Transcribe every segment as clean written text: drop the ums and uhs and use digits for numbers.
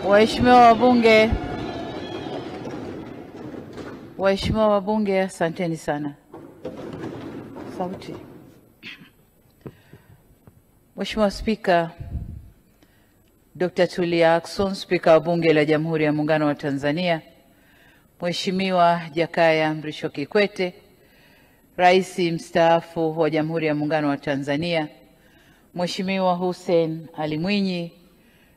Waheshimiwa wabunge, asanteni sana. Sauti. Mheshimiwa Spika Dr. Tulia Ackson, Spika wa Bunge la Jamhuri ya Muungano wa Tanzania, Mheshimiwa Jakaya Mrisho Kikwete, Rais mstaafu wa Jamhuri ya Muungano wa Tanzania, Mheshimiwa Hussein Ali Mwinyi,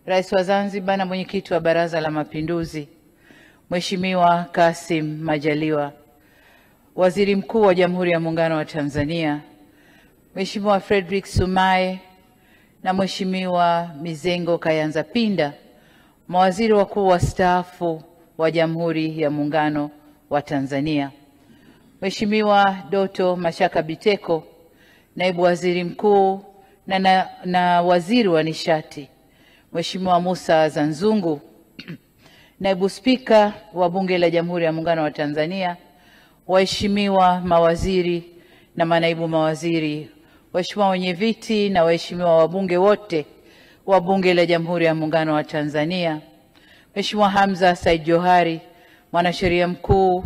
Rais wa Zanzibar na Mwenyekiti wa Baraza la Mapinduzi, Mheshimiwa Kassim Majaliwa, Waziri Mkuu wa Jamhuri ya Muungano wa Tanzania, Mheshimiwa Frederick Sumaye na Mheshimiwa Mizengo Kayanza Pinda, mawaziri wakuu wastaafu wa Jamhuri ya Muungano wa Tanzania, Mheshimiwa Doto Mashaka Biteko, Naibu Waziri Mkuu na Waziri wa Nishati, Mheshimiwa Musa Zanzungu, Naibu Spika wa Bunge la Jamhuri ya Muungano wa Tanzania, waheshimiwa mawaziri na manaibu mawaziri, waheshimiwa wenye viti na waheshimiwa wabunge wote wa Bunge la Jamhuri ya Muungano wa Tanzania, Mheshimiwa Hamza Said Johari, mwanasheria mkuu,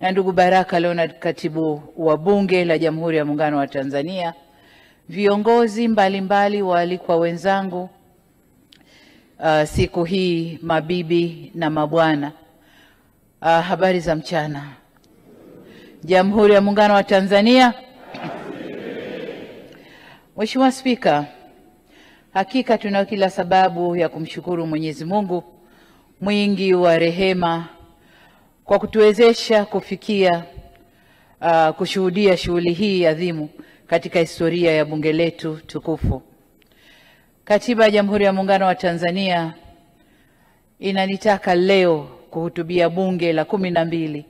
na ndugu Baraka Leonard, katibu wa Bunge la Jamhuri ya Muungano wa Tanzania, viongozi mbalimbali, waalikwa wenzangu, siku hii, mabibi na mabwana, habari za mchana. Jamhuri ya Muungano wa Tanzania. Mheshimiwa Spika, hakika tunayo kila sababu ya kumshukuru Mwenyezi Mungu mwingi wa rehema kwa kutuwezesha kufikia kushuhudia shughuli hii adhimu katika historia ya bunge letu tukufu. Katiba ya Jamhuri ya Muungano wa Tanzania inanitaka leo kuhutubia bunge la 12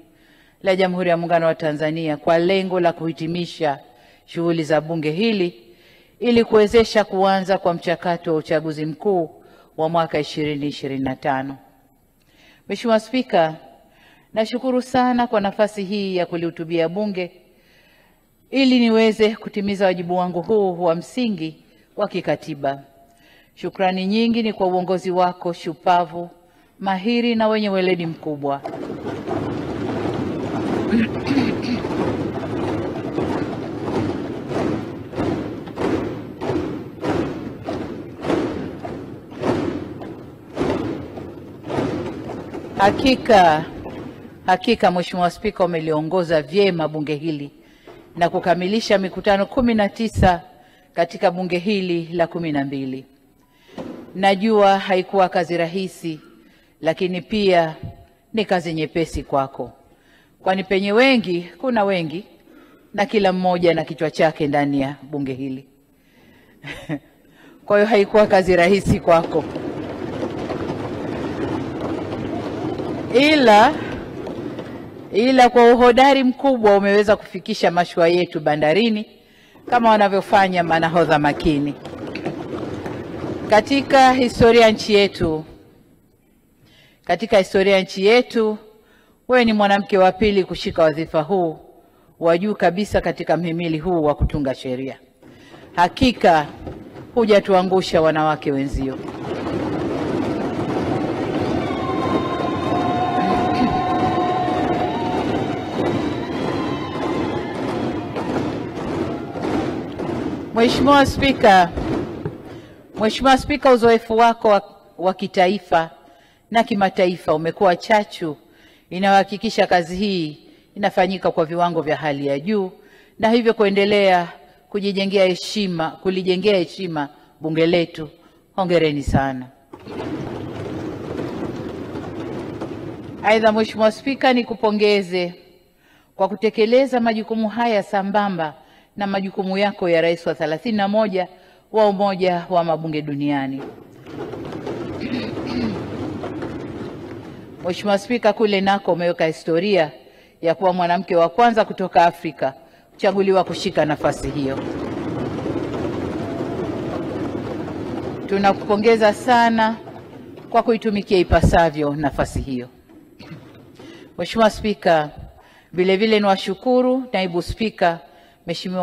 la Jamhuri ya Muungano wa Tanzania kwa lengo la kuhitimisha shughuli za bunge hili ili kuwezesha kuanza kwa mchakato wa uchaguzi mkuu wa mwaka 2025. Mheshimiwa Spika, nashukuru sana kwa nafasi hii ya kulihutubia bunge ili niweze kutimiza wajibu wangu huu wa msingi wa kikatiba. Shukrani nyingi ni kwa uongozi wako shupavu, mahiri na wenye weledi mkubwa. Hakika Mheshimiwa Spika, umeliongoza vyema bunge hili na kukamilisha mikutano 19 katika bunge hili la 12. Najua haikuwa kazi rahisi, lakini pia ni kazi nyepesi kwako, kwani kuna wengi na kila mmoja na kichwa chake ndani ya bunge hili. Kwa hiyo haikuwa kazi rahisi kwako, ila kwa uhodari mkubwa umeweza kufikisha mashua yetu bandarini kama wanavyofanya manahodha makini. Katika historia ya nchi yetu, wewe ni mwanamke wa pili kushika wadhifa huu wa juu kabisa katika mhimili huu wa kutunga sheria. Hakika hujatuangusha wanawake wenzio. Mheshimiwa Spika, uzoefu wako wa kitaifa na kimataifa umekuwa chachu inayohakikisha kazi hii inafanyika kwa viwango vya hali ya juu na hivyo kuendelea kulijengea heshima bunge letu. Hongereni sana. Aidha, Mheshimiwa Spika, nikupongeze kwa kutekeleza majukumu haya sambamba na majukumu yako ya rais wa 31 wa Umoja wa Mabunge Duniani. Mheshimiwa Spika, kule nako umeweka historia ya kuwa mwanamke wa kwanza kutoka Afrika kuchaguliwa kushika nafasi hiyo. Tunakupongeza sana kwa kuitumikia ipasavyo nafasi hiyo. Mheshimiwa Spika, vile vile niwashukuru naibu spika Mheshimiwa